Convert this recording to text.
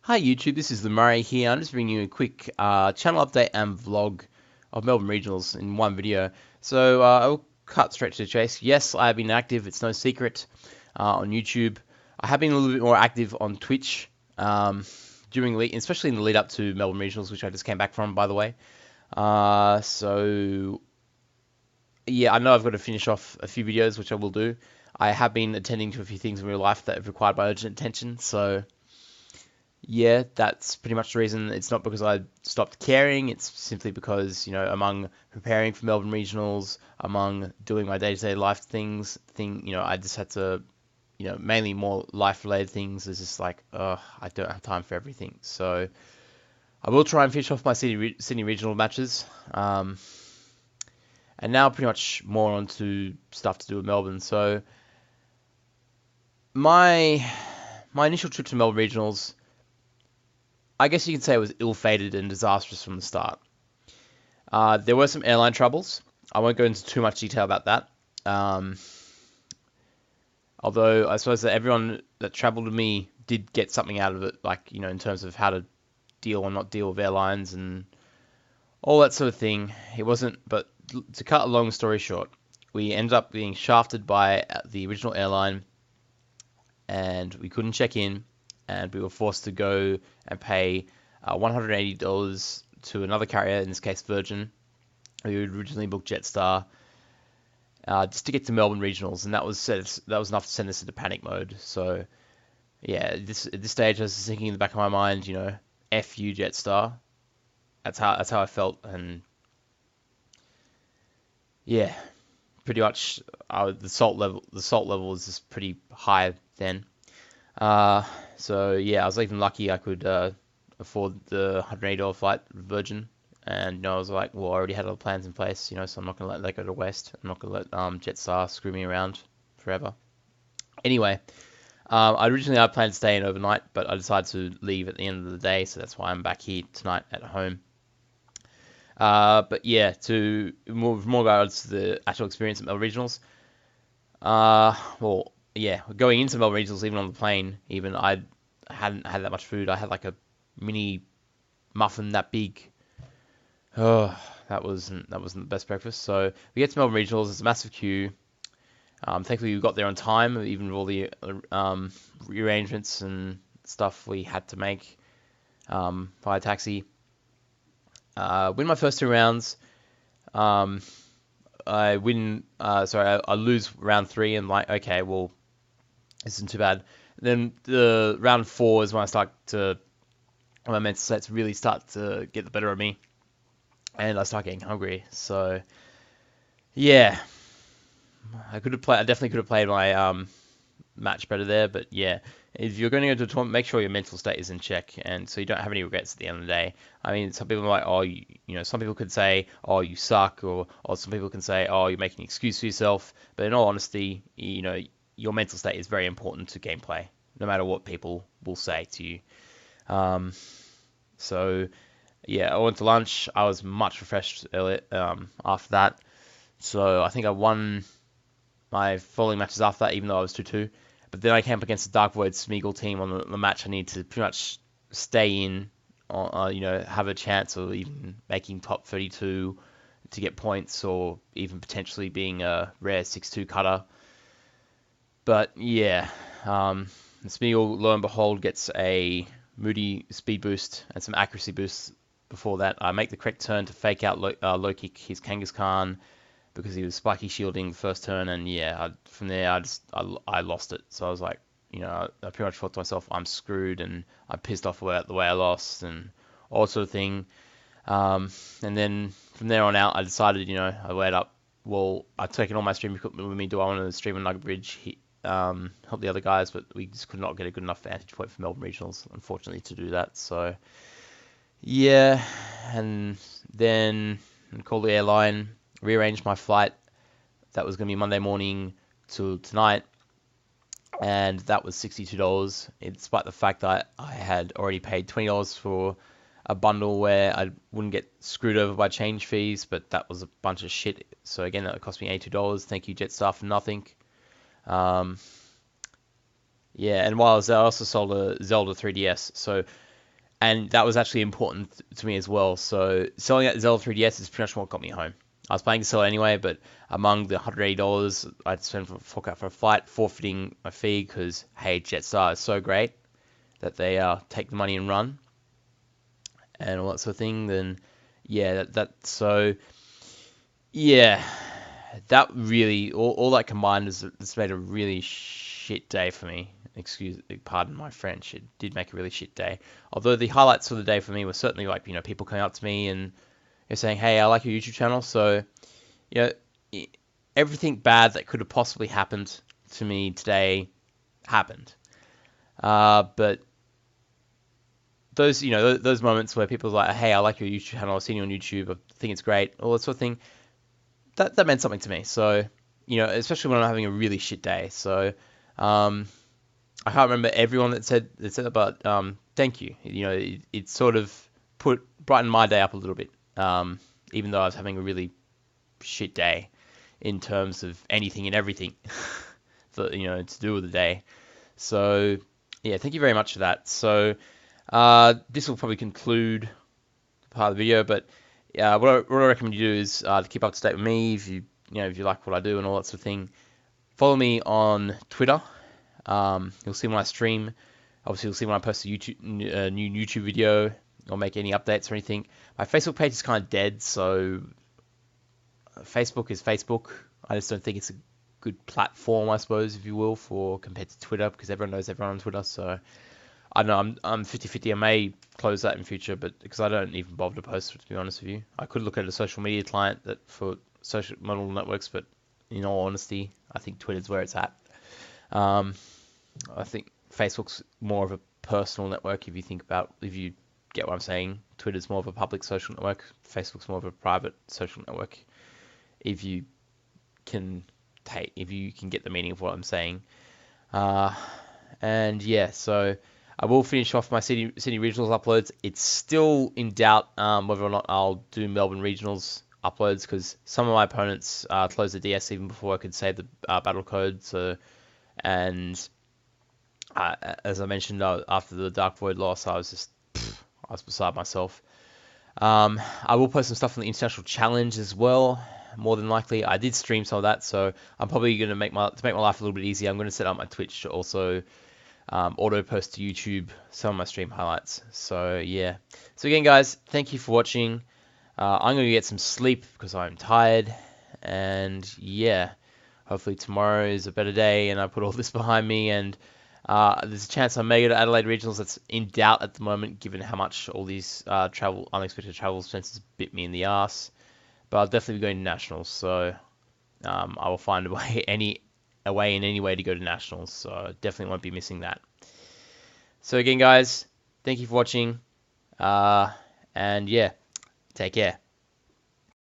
Hi YouTube, this is the Murray here. I'm just bringing you a quick channel update and vlog of Melbourne Regionals in one video. So I'll cut straight to the chase. Yes, I have been active, it's no secret, on YouTube. I have been a little bit more active on Twitch especially in the lead up to Melbourne Regionals, which I just came back from, by the way. So yeah, I know I've got to finish off a few videos, which I will do. I have been attending to a few things in real life that have required my urgent attention, so yeah, that's pretty much the reason. It's not because I stopped caring. It's simply because, among preparing for Melbourne Regionals, among doing my day-to-day life I just had to, mainly more life-related things. It's just like, I don't have time for everything. So I will try and finish off my Sydney Regional matches. And now pretty much more onto stuff to do with Melbourne. So my initial trip to Melbourne Regionals, I guess you could say it was ill-fated and disastrous from the start. There were some airline troubles. I won't go into too much detail about that. Although I suppose that everyone that travelled with me did get something out of it, like, in terms of how to deal or not deal with airlines and all that sort of thing. It wasn't, but to cut a long story short, we ended up being shafted by the original airline and we couldn't check in, and we were forced to go and pay $180 to another carrier, in this case Virgin. We had originally booked Jetstar just to get to Melbourne Regionals, and that was enough to send us into panic mode. So yeah, at this stage, I was thinking in the back of my mind, F you Jetstar. That's how I felt, and yeah, pretty much the salt level was just pretty high then. So yeah, I was even lucky I could afford the $180 flight with Virgin, and I was like, well, I already had other plans in place, so I'm not gonna let that go to waste. I'm not gonna let Jetstar screw me around forever. Anyway, originally I planned to stay in overnight, but I decided to leave at the end of the day, so that's why I'm back here tonight at home. But yeah, to move more regards to the actual experience at Melbourne Regionals. Well, yeah, going into Melbourne Regionals, even on the plane, I hadn't had that much food. I had like a mini muffin that big. Oh, that wasn't the best breakfast. So we get to Melbourne Regionals. There's a massive queue. Thankfully, we got there on time, even with all the rearrangements and stuff we had to make via taxi. Win my first two rounds. I win. I lose round three, and like, okay, well, this isn't too bad. Then the round four is when my mental states really start to get the better of me, and I start getting hungry. So yeah, I definitely could have played my match better there, but yeah, if you're going to go to a tournament, make sure your mental state is in check, and so you don't have any regrets at the end of the day. I mean, some people are like, oh, some people could say, oh, you suck, or some people can say, oh, you're making an excuse for yourself. But in all honesty, your mental state is very important to gameplay, no matter what people will say to you. So yeah, I went to lunch. I was much refreshed earlier, after that. So I think I won my following matches after that, even though I was 2-2. But then I came up against the Dark Void Smeagol team on the match I needed to pretty much stay in, have a chance of even making top 32 to get points, or even potentially being a rare 6-2 cutter. But yeah, Smeagol, lo and behold, gets a Moody speed boost and some accuracy boosts before that. I make the correct turn to fake out low kick his Kangaskhan, because he was spiky shielding the first turn, and yeah, from there I lost it. So I was like, I pretty much thought to myself, I'm screwed, and I'm pissed off the way I lost, and all sort of thing. And then from there on out, I decided, I weighed up, well, I've taken all my stream equipment with me. Do I want to stream on Nugget Bridge, help the other guys? But we just could not get a good enough vantage point for Melbourne Regionals, unfortunately, to do that. So yeah, and then called the airline, rearranged my flight. That was going to be Monday morning to tonight, and that was $62, despite the fact that I had already paid $20 for a bundle where I wouldn't get screwed over by change fees, but that was a bunch of shit. So again, that cost me $82. Thank you, Jetstar, for nothing. Yeah, and while I was there, I also sold a Zelda 3DS. So and that was actually important to me as well. So selling that Zelda 3DS is pretty much what got me home. I was planning to sell it anyway, but among the $180 I'd spend for fork out for a flight, forfeiting my fee because, hey, Jetstar is so great that they take the money and run and all that sort of thing, then yeah, yeah, that really, all that combined has made a really shit day for me. Pardon my French. It did make a really shit day. Although the highlights of the day for me were certainly like, people coming up to me and saying, hey, I like your YouTube channel. So, you know, everything bad that could have possibly happened to me today happened. But those moments where people are like, hey, I like your YouTube channel, I've seen you on YouTube, I think it's great, all that sort of thing, that meant something to me. So, especially when I'm having a really shit day. So, I can't remember everyone that said that, but thank you. It sort of brightened my day up a little bit, even though I was having a really shit day in terms of anything and everything to do with the day. So, yeah, thank you very much for that. So, this will probably conclude part of the video, but what I recommend you do is to keep up to date with me. If you like what I do and all that sort of thing, follow me on Twitter. You'll see when I stream. Obviously, you'll see when I post a new YouTube video or make any updates or anything. My Facebook page is kind of dead, so Facebook is Facebook. I just don't think it's a good platform, I suppose, if you will, compared to Twitter, because everyone knows everyone on Twitter. So I don't know, I'm 50-50. I may close that in future, but because I don't even bother to post it, to be honest with you. I could look at a social media client for social model networks, but in all honesty, I think Twitter's where it's at. I think Facebook's more of a personal network if you get what I'm saying. Twitter's more of a public social network. Facebook's more of a private social network. If you can get the meaning of what I'm saying. And yeah, so I will finish off my Sydney Regionals uploads. It's still in doubt whether or not I'll do Melbourne Regionals uploads, because some of my opponents closed the DS even before I could save the battle code. So, and as I mentioned, after the Dark Void loss, I was beside myself. I will post some stuff on the International Challenge as well. More than likely, I did stream some of that, so I'm probably going to make my life a little bit easier. I'm going to set up my Twitch to also auto post to YouTube some of my stream highlights. So yeah. So again, guys, thank you for watching. I'm going to get some sleep because I'm tired, and yeah, hopefully tomorrow is a better day and I put all this behind me, and there's a chance I may go to Adelaide Regionals. That's in doubt at the moment, given how much all these unexpected travel expenses bit me in the ass. But I'll definitely be going to Nationals, so I will find a way in any way to go to Nationals, so definitely won't be missing that. So again, guys, thank you for watching, and yeah, take care.